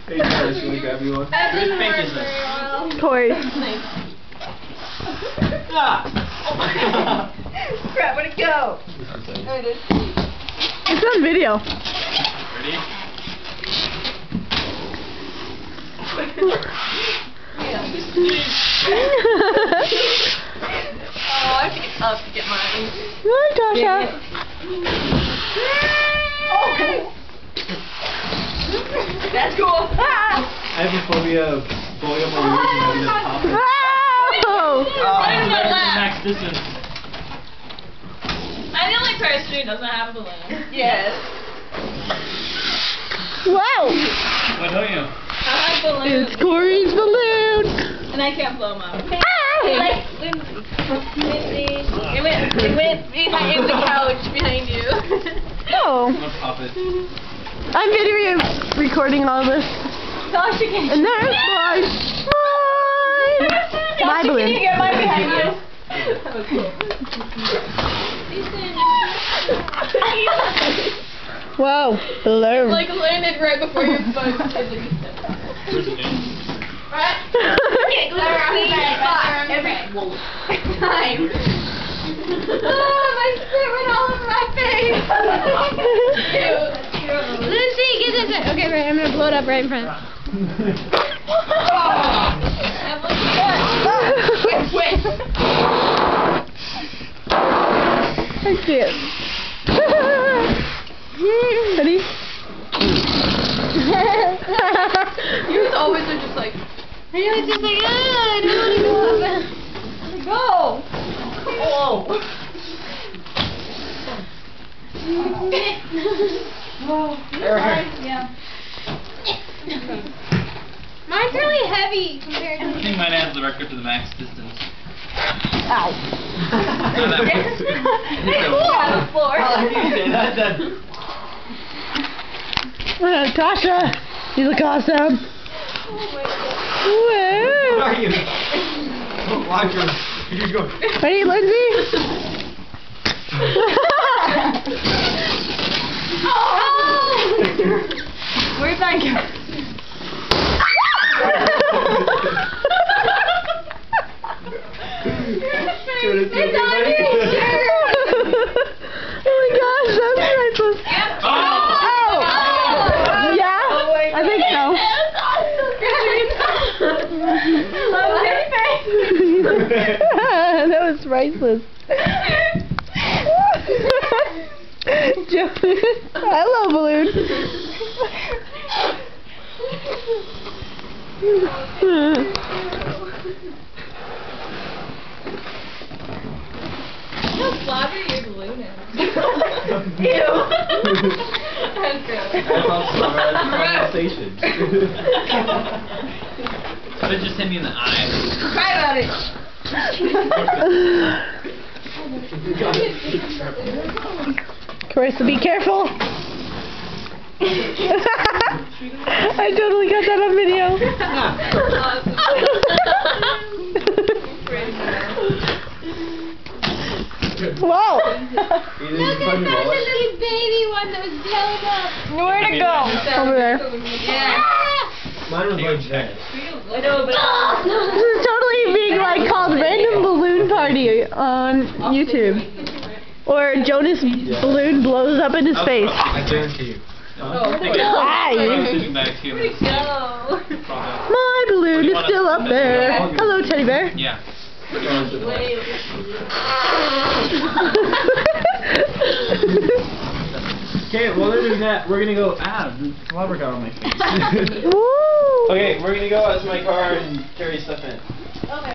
Hey, Jonas, you want to grab you one? Whose pink is this? Corey. Ah! Crap, where'd it go? There it is. It's on video. Ready? Oh, I have to get up to get mine. Hi, Tasha. Oh. That's cool. I have a phobia of blowing up my ears and having to pop it. Oh! Max distance. I'm the only person who doesn't have a balloon. Yes. Wow! What don't you? I have balloons. It's Corey's balloon. And I can't blow them up. Like, Lindsay. It went behind the couch behind you. Oh. I'm gonna pop it. I'm video recording all this. Tasha, can you And there's mine. Mine! My balloon. Can you get mine behind you? That was cool. Whoa, balloon. Like landed right before your butt. Where's the game? Right? Okay, go around every time. Oh, my spit went all over my face. Lucy, get this. Okay, right, I'm gonna blow it up right in front. Wait. I can't. Ready? You always are just like, I was just like, I don't want to go up. go. Whoa. Yeah. Mine's really heavy compared to I think mine has the record for the max distance. Ow. On the floor. Tasha, you look awesome. Whoa. What are you? Watch her. You just go. Ready, Lindsay? Where's mine go? It's on you. Oh my gosh, that's priceless. Oh! Yeah? I think so. That was priceless. Hello, balloon. how flabby your balloon is. Ew. That's good. Conversation. But it just hit me in the eye. Cry about it. Carissa, be careful. I totally got that on video. Wow. Look, it's such a little baby one that was held up. Where'd it go? Over there. Yeah. Mine was like that. I know, but This is totally being like called Random Balloon Party on YouTube. Or Jonas' balloon blows up in his face. I guarantee you. Hi. Sitting back here. My balloon is still up there. Hello, teddy bear. Yeah. Okay, well, other than that, we're gonna go. The slobber got on my face. Woo. Okay, we're gonna go out to my car and carry stuff in.